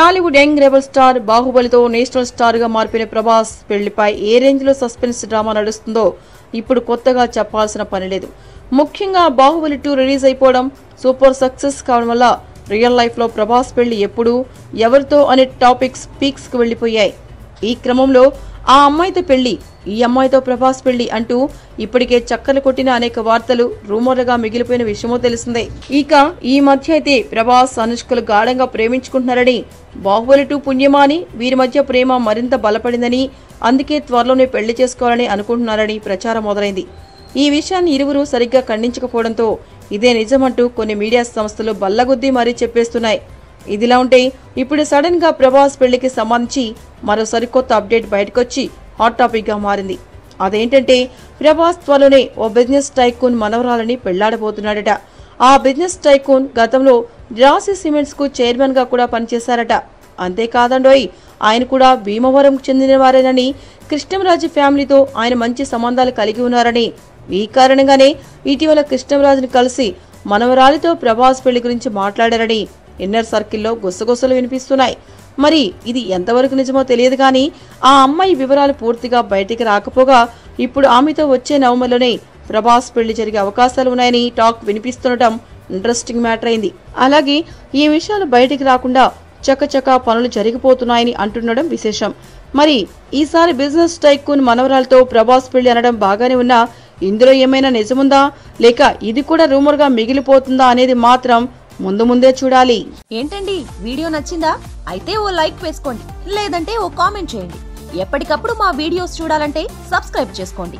Tollywood young rebel star బాహుబలితో national star గా మారిపోయిన ప్రభాస్ పెళ్లిపై ఏ రేంజ్ లో సస్పెన్స్ డ్రామా నడుస్తుందో ఇప్పుడు కొత్తగా చెప్పాల్సిన పని లేదు. ముఖ్యంగా బాహుబలి 2 రిలీజ్ అయిపోవడం సూపర్ సక్సెస్ కావడం వల్ల రియల్ లైఫ్ లో ప్రభాస్ పెళ్లి ఎప్పుడు ఎవరితో అనే టాపిక్స్ పీక్స్ కు వెళ్లిపోయాయి. ఈ క్రమంలో ఆ అమ్మాయితో పెళ్లి, ఈ అమ్మాయితో ప్రభాస్ పెళ్లి అంటూ ఇప్పటికే చక్కర్లు కొట్టిన అనేక వార్తలు రూమర్లుగా మిగిలిపోయిన విషయమో తెలిసిందే. ఇక ఈ మధ్య అయితే ప్రభాస్ అనుష్కలు గాఢంగా ప్రేమించుకుంటున్నారని, బాహుబలి 2 పుణ్యమా అని వీరి మధ్య ప్రేమ మరింత బలపడిందని, అందుకే త్వరలోనే పెళ్లి చేసుకోవాలని అనుకుంటున్నారని ప్రచారం మొదలైంది. ఈ విషయాన్ని ఇరువురు సరిగ్గా ఖండించకపోవడంతో ఇదే నిజమంటూ కొన్ని మీడియా సంస్థలు బల్లగుద్ది మరీ చెప్పేస్తున్నాయి. ఇదిలా ఉంటే ఇప్పుడు సడన్ గా ప్రభాస్ పెళ్లికి సంబంధించి మరో సరికొత్త అప్డేట్ బయటకొచ్చి హాట్ టాపిక్ గా మారింది. అదేంటంటే ప్రభాస్ త్వరలోనే ఓ బిజినెస్ టైకూన్ మనవరాలని పెళ్లాడబోతున్నాడట. ఆ బిజినెస్ టైకూన్ గతంలో రాశి సిమెంట్స్ కు చైర్మన్ గా కూడా పనిచేశారట. అంతేకాదండోయ్, ఆయన కూడా భీమవరం చెందిన వారేనని, కృష్ణంరాజు ఫ్యామిలీతో ఆయన మంచి సంబంధాలు కలిగి ఉన్నారని, ఈ కారణంగానే ఇటీవల కృష్ణంరాజును కలిసి మనవరాలితో ప్రభాస్ పెళ్లి గురించి మాట్లాడారని ఇన్నర్ సర్కిల్లో గుసగుసలు వినిపిస్తున్నాయి. మరి ఇది ఎంతవరకు నిజమో తెలియదు కానీ ఆ అమ్మాయి వివరాలు పూర్తిగా బయటికి రాకపోగా ఇప్పుడు ఆమెతో వచ్చే నవంబర్లోనే ప్రభాస్ పెళ్లి జరిగే అవకాశాలు ఉన్నాయని టాక్ వినిపిస్తుండటం ఇంట్రెస్టింగ్ మ్యాటర్ అయింది. అలాగే ఈ విషయాలు బయటికి రాకుండా చకచకా పనులు జరిగిపోతున్నాయని అంటుండడం విశేషం. మరి ఈసారి బిజినెస్ టైకూన్ మనవరాలతో ప్రభాస్ పెళ్లి అనడం బాగానే ఉన్నా ఇందులో ఏమైనా నిజముందా లేక ఇది కూడా రూమర్ గా మిగిలిపోతుందా అనేది మాత్రం ముందే చూడాలి. ఏంటండి, వీడియో నచ్చిందా? అయితే ఓ లైక్ వేసుకోండి, లేదంటే ఓ కామెంట్ చేయండి. ఎప్పటికప్పుడు మా వీడియోస్ చూడాలంటే సబ్స్క్రైబ్ చేసుకోండి.